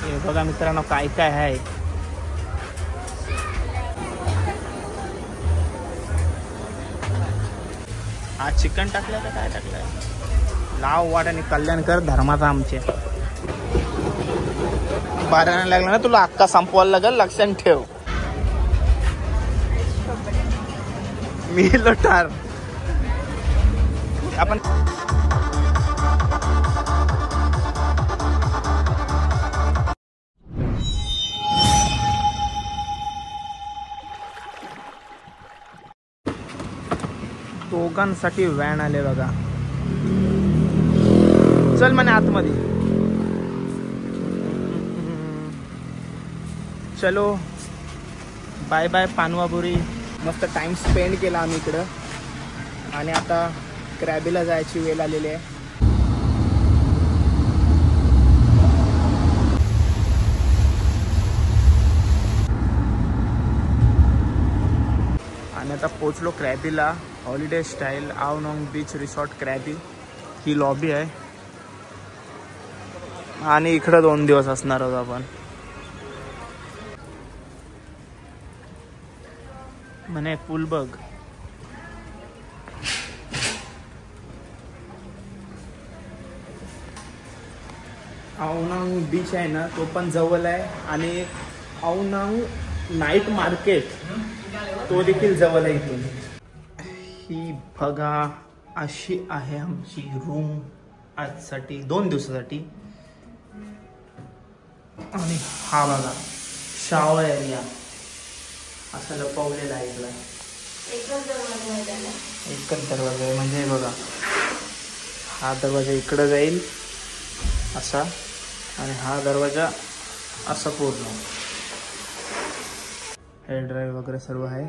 हे बघा मित्रांनो काय काय आहे. हा चिकन टाकलंय का काय टाकलंय. लाव वाट आणि कल्याण कर धर्माचा आमचे. बाराला लागला ना तुला अक्का संपवायला लागेल, लक्षात ठेव. मी लठार. आपण दोघांसाठी व्हॅन आले बघा. चल म्हणे आतमध्ये. चलो बाय बाय पानवाबुरी. मस्त टाइम स्पेंड केला आम्ही इकडं आणि आता क्रॅबीला जायची वेळ आलेली आहे. आणि आता पोचलो क्रॅबीला. हॉलिडे स्टाईल आवनॉंग बीच रिसॉर्ट क्रॅबी ही लॉबी आहे. आणि इकडं 2 दिवस असणार आहोत आपण. म्हणे पूल बघ. आवनांग बीच आहे ना तो पण जवळ आहे आणि आवनांग नाईट मार्केट तो देखील जवळ आहे इथून. ही बघा अशी आहे आमची रूम आजसाठी 2 दिवसासाठी. आणि हा बघा शावर एरिया असा लपवलेला आहे इकडं. एकच दरवाजा आहे म्हणजे बघा हा दरवाजा इकडं जाईल असा आणि हा दरवाजा असा पूर्ण. हेअर ड्राईव्ह वगैरे सर्व आहे.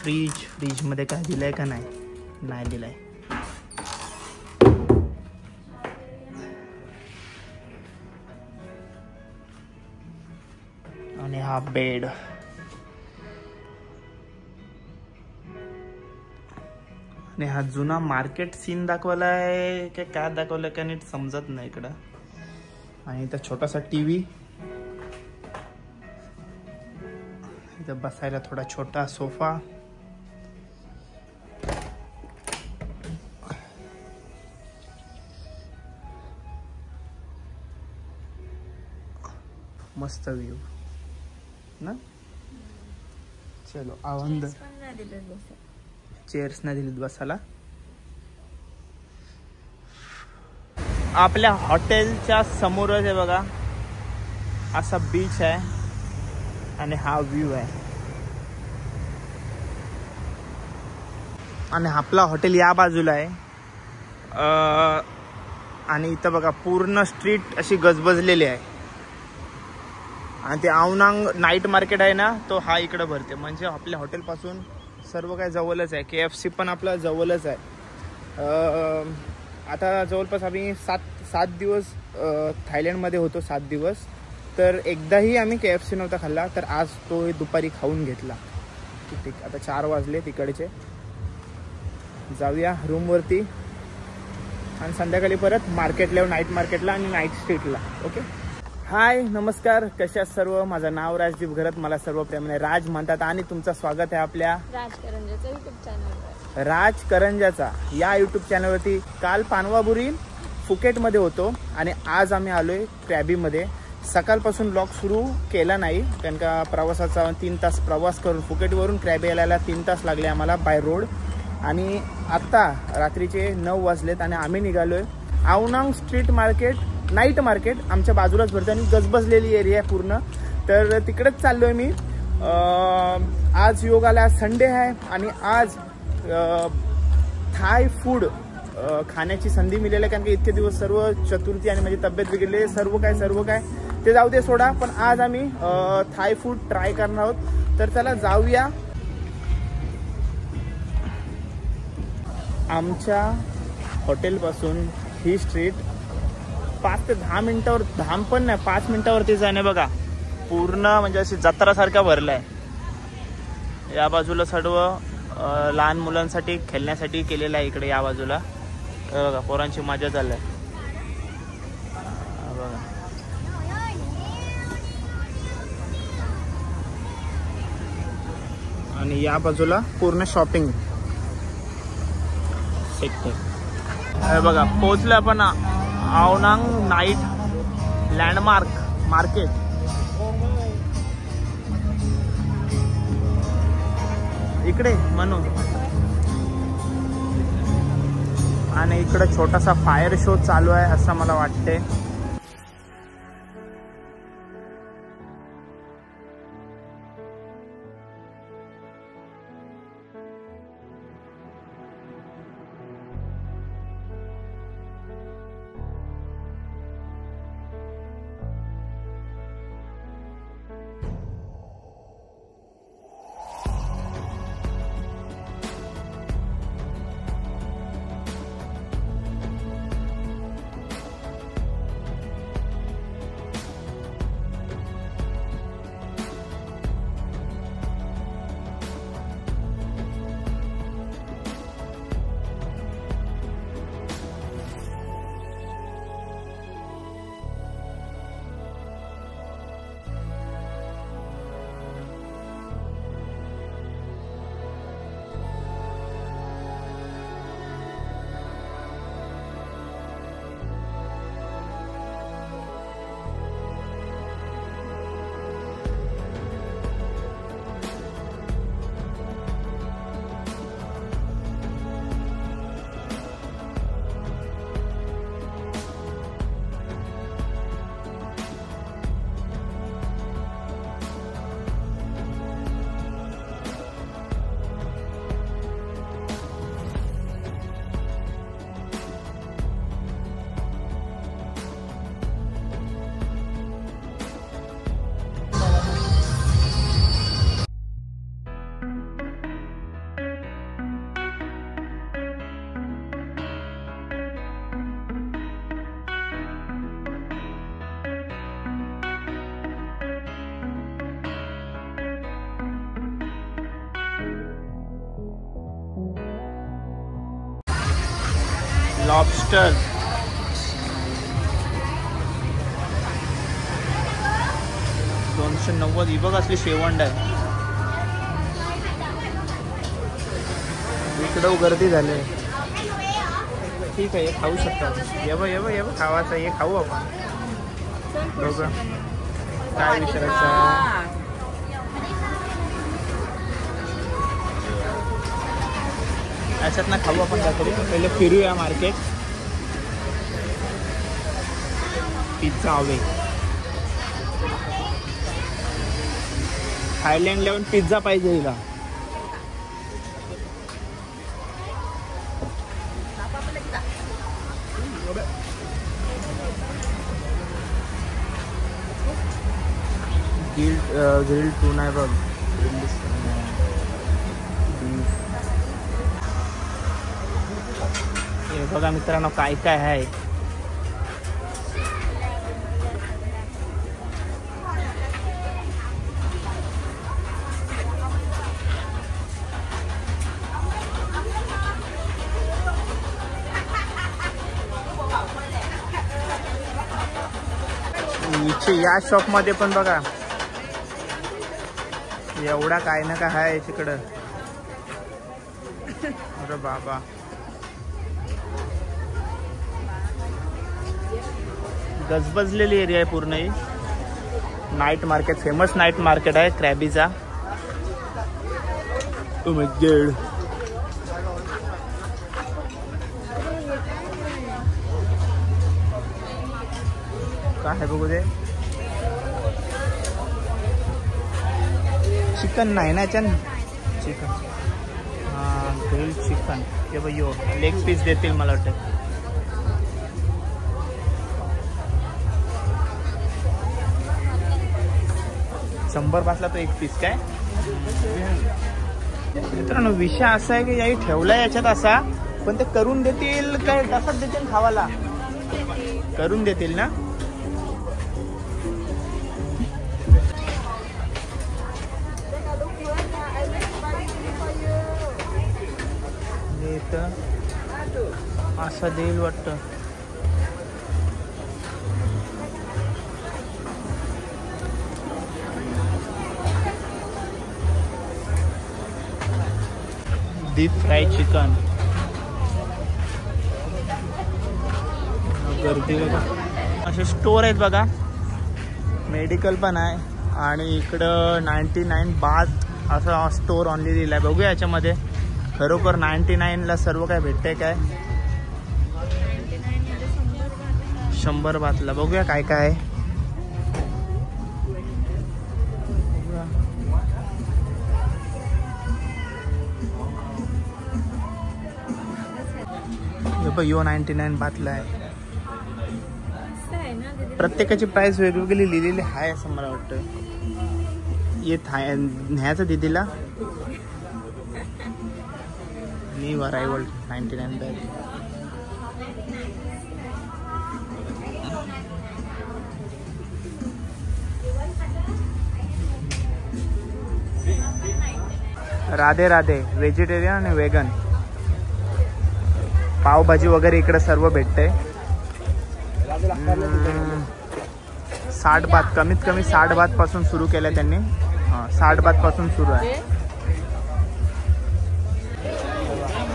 फ्रीज मध्ये काय दिलंय का नाही दिलंय. आणि हा बेड. आणि हा जुना मार्केट सीन दाखवलाय की काय दाखवलंय का नीट समजत नाही इकडं. आणि इथं छोटासा टीव्ही. इथं बसायला थोडा छोटा सोफा. मस्त व्ह्यू ना. चलो आनंद. चेअर्स नाही दिलीत बसायला. आपल्या हॉटेलच्या समोरच आहे बघा असा बीच आहे आणि हा व्ह्यू आहे. आणि आपला हॉटेल या बाजूला आहे. आणि इथं बघा पूर्ण स्ट्रीट अशी गजबजलेली आहे. आणि ते आवनांग नाईट मार्केट आहे ना तो हा इकडं भरते. म्हणजे आपल्या हॉटेलपासून सर्व काय जवळच आहे. KFC पण आपला जवळच आहे. आता जवळपास आम्ही 7 दिवस थायलंडमध्ये होतो. 7 दिवस तर एकदाही आम्ही KFC नव्हता खाल्ला. तर आज तो दुपारी खाऊन घेतला. ठीक आता 4 वाजले तिकडचे. जाऊया रूमवरती आणि संध्याकाळी परत मार्केटला नाईट मार्केटला आणि नाईट स्ट्रीटला. ओके. हाय नमस्कार. कशा सर्व. माझं नाव राजदीप घरत. मला सर्व प्रेमाने राज म्हणतात. आणि तुमचं स्वागत आहे आपल्या राज करंजाचा यूट्यूब चॅनलवर. राज करंजाचा या यूट्यूब चॅनलवरती. काल पानवाबुरी फुकेटमध्ये होतो आणि आज आम्ही आलोय क्रॅबीमध्ये. सकाळपासून ब्लॉग सुरू केला नाही कारण का प्रवासाचा 3 तास प्रवास करून फुकेटवरून क्रॅबी यायला 3 तास लागले आम्हाला बाय रोड. आणि आत्ता रात्रीचे 9 वाजलेत आणि आम्ही निघालोय आवनांग स्ट्रीट मार्केट नाईट मार्केट आमच्या बाजूलाच भरतं आणि गजबजलेली एरिया आहे पूर्ण. तर तिकडेच चाललोय मी. आज योगाला संडे आहे आणि आज थाय फूड खाण्याची संधी मिळाली आहे. कारण की इतके दिवस सर्व चतुर्थी आणि माझी तब्येत बिघडली. सर्व काय ते जाऊ दे सोडा. पण आज आम्ही थाय फूड ट्राय करणार आहोत. तर चला जाऊया. आमच्या हॉटेलपासून ही स्ट्रीट 5 ते 10 मिनिटावर 10 पण नाही 5 मिनिटावरती जाणे बघा. पूर्ण म्हणजे अशी जत्रासारखा भरलाय. या बाजूला सर्व लहान मुलांसाठी खेळण्यासाठी केलेलं आहे इकडे या बाजूला. बघा पोरांची मजा चालली आहे. बघा आणि या बाजूला पूर्ण शॉपिंग सेक्टर. बघा पोहोचलं आपण आवनांग नाईट लँडमार्क मार्केट. इकडे म्हणून आणि इकडे छोटासा फायर शो चालू आहे असं मला वाटते. लॉबस्टर $290 ही बघ असली शेवंड आहे. इकडं गर्दी झाली. ठीक आहे खाऊ शकता. ये बघ खावाचं हे खाऊ आपण. बघा काय विचारायचं. याच्यात ना खाऊ आपण काहीतरी. पहिले फिरूया मार्केट. पिझ्झा हवे. थायलंड लेवल पिझ्झा पाहिजे हिला. ग्रिल टूना आहे बघ. हे बघा मित्रांनो काय काय आहे. या शॉप मध्ये पण बघा एवढा काय ना काय आहे तिकडं. अरे बाबा गजबजलेली एरिया आहे पूर्ण ही. Night market famous night market आहे क्रॅबीचा. काय आहे बघू दे. चिकन नाही ना याच्यान. चिकन हां ग्रिल चिकन. हे बघ यो लेग पीस देतील मला वाटतं. $100 तो एक पीस काय. मित्रांनो विषय असा आहे की याही ठेवलाय याच्यात असा. पण ते करून देतील काय तसंच देतील खावाला. करून देतील ना. इथं असं देईल वाटतं. Deep fry chicken. गर्दी बघा. असे स्टोर आहेत बघा. मेडिकल पण आहे आणि इकडं 99 बात असा स्टोर ऑनली दिला आहे. बघूया याच्यामध्ये खरोखर 99ला सर्व काय भेटतंय काय. 100 बातला बघूया काय काय आहे. यो 99 बातला आहे. प्रत्येकाची प्राइस वेगवेगळी लिहिलेली आहे असं मला वाटतं. येत आहे न्यायचं दीदीला. New arrival 99 bag. Radhe Radhe. Vegetarian आणि वेगन पावभाजी वगैरे इकडे सर्व भेटतंय. 60 बात कमीत कमी 60 बात पासून सुरू केलं त्यांनी. 60 बात पासून सुरू आहे.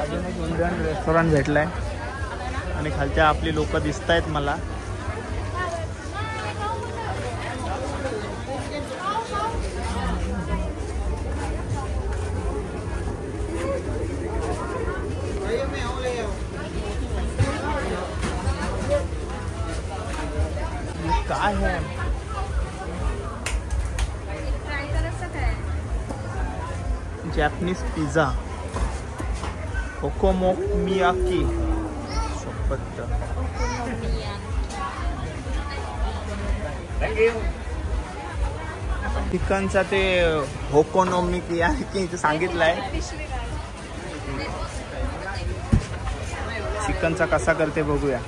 अजून एक इंडियन रेस्टॉरंट भेटलाय आणि खालच्या आपली लोक दिसत आहेत मला. काय है जॅपनीज पिझ्झा. ओकोनोमियाकी. सोबत चिकनचा ते ओकोनोमियाकी सांगितलंय. चिकनचा कसा करते बघूया.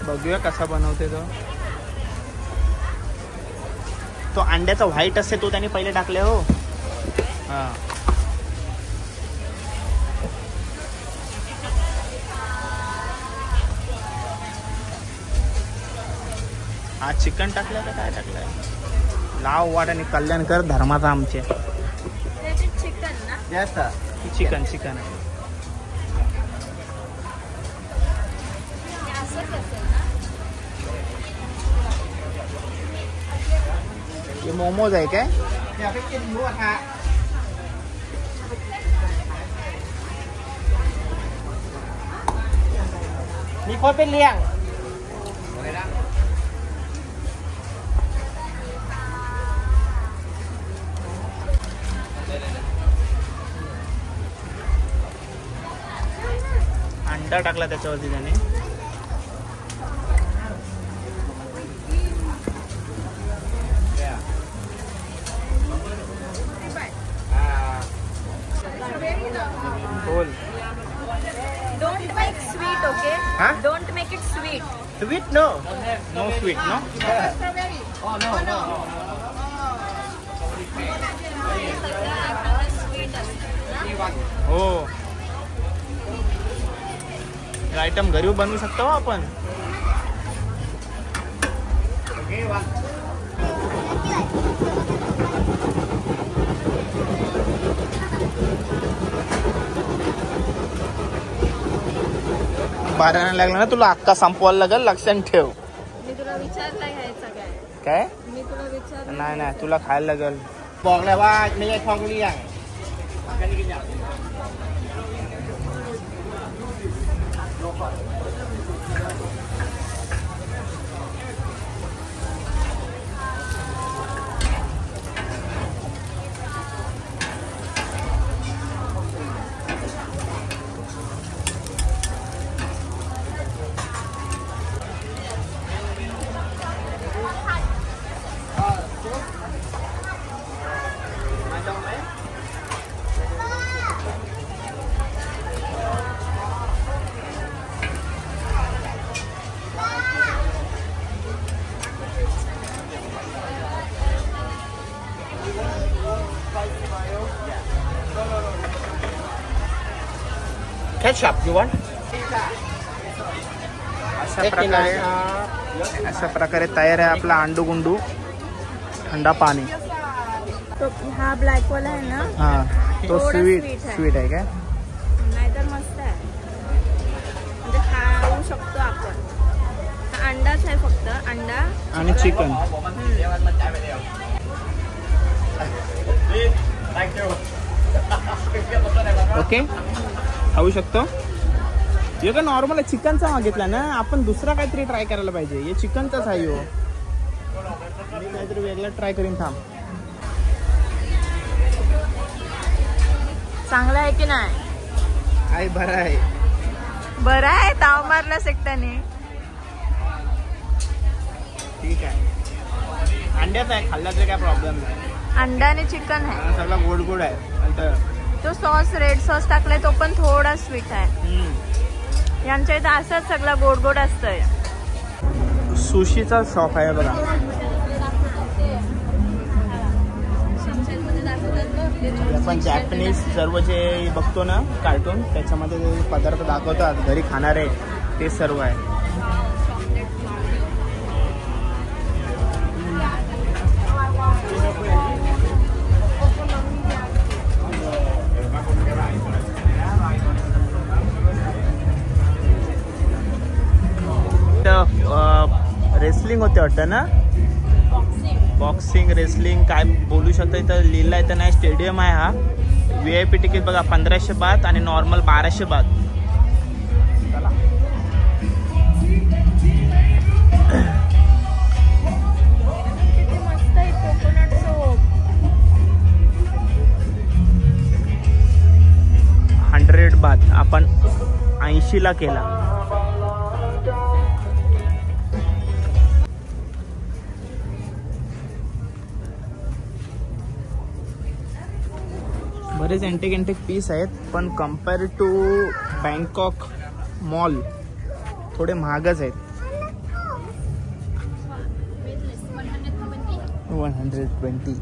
बघूया कसा बनवते तो अंड्याचा व्हाईट असते तो त्यांनी पहिले टाकले. हो हा चिकन टाकलं का काय टाकलंय. लाव वाट आणि कल्याण कर धर्माचा आमचे. चिकन चिकन आहे. ये मोमोज आहे काय. मी कोण पे लिया. अंडा टाकला त्याच्यावरती त्याने. बोल. Don't make sweet, okay? Huh? Don't make it sweet. Sweet no. No sweet no. Strawberry. Oh no no. हो. आयटम घरी बनवू शकतो आपण. बाराला लागला ना तुला अक्का संपवायला लागेल. लक्षात ठेव. मी तुला विचारलं घ्यायचं काय. मी तुला विचारलं. नाही तुला खायला लागेल. बोलले वा मी काय खाऊ लिया. ketchup you want? अशा प्रकारे तयार आहे आपला अंडू गुंडू थंडा पाणी. तो हा ब्लॅक वाला आहे ना, हा तो थोडा स्वीट sweet आहे काय? नाहीतर मस्त आहे, म्हणजे खाऊ शकतो आपण. हा अंडाच आहे, फक्त अंडा आणि चिकन. ओके खाऊ शकतो. हे का नॉर्मल चिकनचा मागितला ना आपण, दुसरा काहीतरी ट्राय करायला पाहिजे. हे चिकनचाच आहे. हो मी काहीतरी वेगळा ट्राय करीन. थांब. चांगला आहे की नाही? आहे बरं आहे. बरं आहे, ताव मारलास एकट्याने. ठीक आहे. अंड्याचा आहे, खाल्ल्याचा काय प्रॉब्लेम नाही. अंडा आणि चिकन आहे, सगळा गोड गोड आहे. तो सॉस रेड सॉस टाकलाय तो पण थोडा स्वीट आहे. यांच्या इथं असंच सगळा गोड गोड असतंय. सुशीचा शॉप आहे बघा. आपण जॅपनीज सर्व जे बघतो ना कार्टून, त्याच्यामध्ये जे पदार्थ दाखवतात घरी खाणारे ते सर्व आहे. रेसलिंग होते वाटतं ना, बॉक्सिंग रेसलिंग काय बोलू शकता. इथं लिहिलं आहे तर नाही. स्टेडियम आहे हा. VIP तिकीट बघा 1500 बात आणि नॉर्मल 1200 बात. मस्त आहे कोकोनट सोप. 100 बात आपण 80ला केला. बरेच अँटिक पीस आहेत, पण कम्पेअर टू बँकॉक मॉल थोडे महागच आहेत. 120.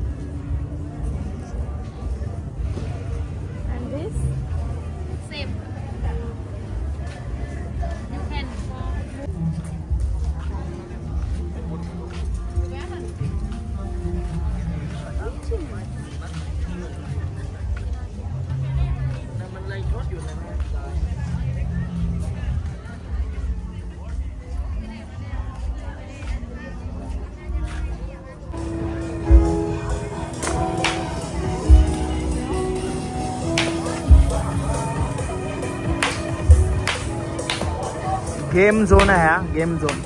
गेम झोन आहे हा. Game zone.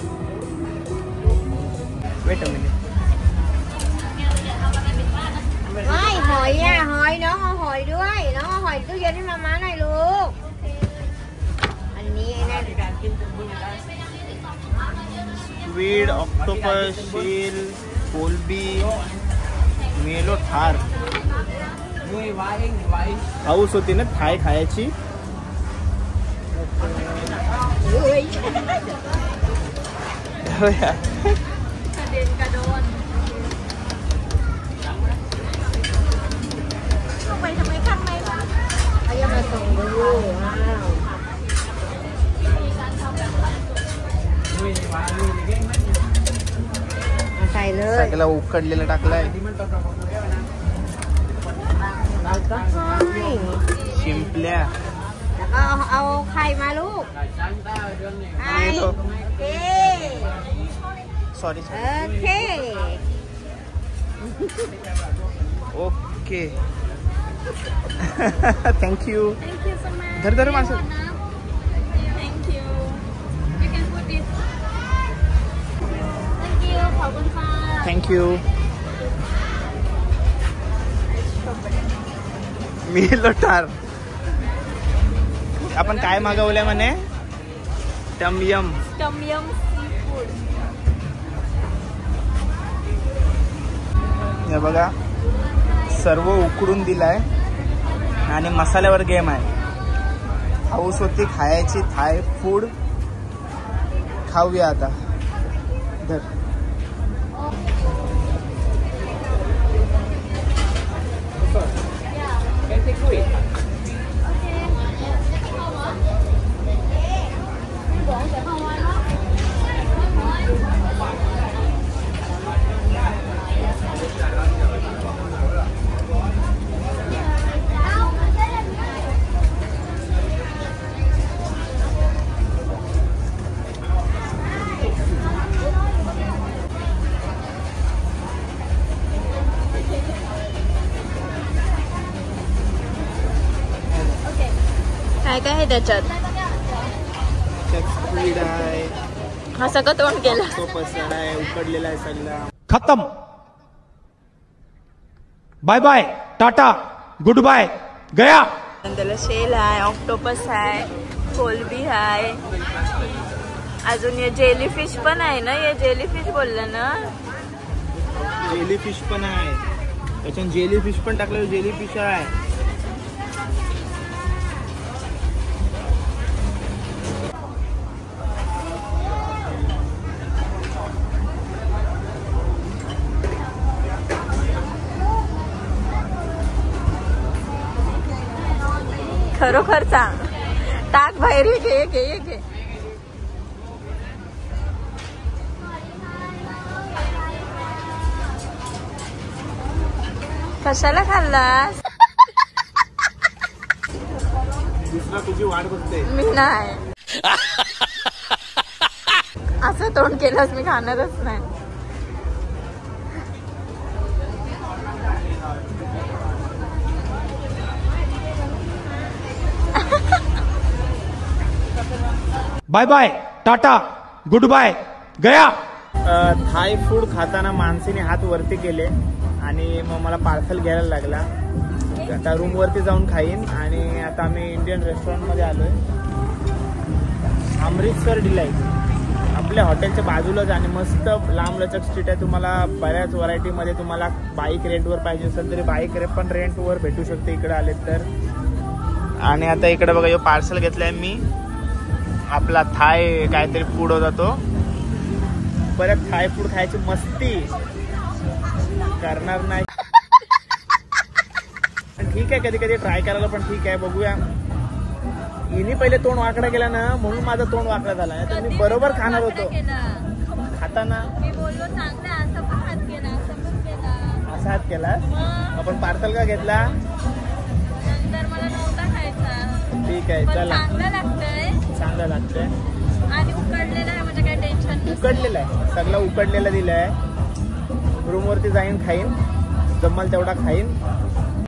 Wait a minute. hỏi nó hỏiด้วยnó hỏiตู้เย็นให้มาม่าหน่อยลูก อันนี้ไอ้นั่น squid, octopus, शील, कोलबी, मेलो थार. हाऊस होती ना थाय खायची. सगळं उकडलेलं टाकलाय. शिंपल्या. เอาไข่มาลูกไข่โอเค सॉरी. Okay thank you. धर माणसं. थँक्यू. मी लोटार. आपण काय मागवलंय म्हणे? टमयम सी फूड. हे बघा सर्व उकडून दिलाय आणि मसाल्यावर गेम आहे. हाऊस होती खायची थाय फूड. खाऊया आता. धर. आहे त्याच्यात. स्क्विड आहे, हा सगळं तोंड केलं. ऑक्टोपस आहे, उकडलेला आहे सगळा. खत्म. Bye bye, tata, goodbye, गया. त्याला शेल आहे, ऑक्टोपस आहे, कोलबी आहे, अजून ये जेलीफिश पण आहे ना. ये जेलीफिश बोललं ना. जेलीफिश पण आहे, त्याच्यात जेलीफिश पण टाकलं. जेलीफिश आहे. खरोखर सांग, टाक बाहेर. घे घे घे. कशाला खाल्लास? दुसरा तुझी वाट बघते. मी नाही. असं तोंड केलंस मी खाणारच नाही. Bye bye, tata, goodbye, गया. थाय फूड खाताना मानसीने हात वरती केले आणि मग मला पार्सल घ्यायला लागला. आता रूमवरती जाऊन खाईन. आणि आता आम्ही इंडियन रेस्टॉरंटमध्ये आलोय, अमृतसर डिलाईट. आपल्या हॉटेलच्या बाजूलाच आणि मस्त लांब लचक स्ट्रीट आहे. तुम्हाला बऱ्याच व्हरायटीमध्ये तुम्हाला बाईक रेंटवर पाहिजे असेल तरी बाईक पण रेंटवर भेटू शकते इकडे आलेत तर. आणि आता इकडे बघा, यो पार्सल घेतलाय मी. आपला थाय काहीतरी फूड होता तो. परत थाय फूड खायची मस्ती करणार नाही. ठीक आहे, कधी कधी ट्राय करायला पण ठीक आहे. बघूया. हिने पहिले तोंड वाकडा केला ना, म्हणून माझं तोंड वाकडा झाला. तर मी बरोबर खाणार होतो खाताना. असा हात केला. आपण पार्सल का घेतला? ठीक आहे, चला. चांगलं लागतंय आणि उकडलेलं आहे म्हणजे काय टेन्शन नाही. उकडलेलं आहे, सगळं उकडलेलं दिलंय. रूमवरती जाईन, खाईन, जमल तेवढा खाईन.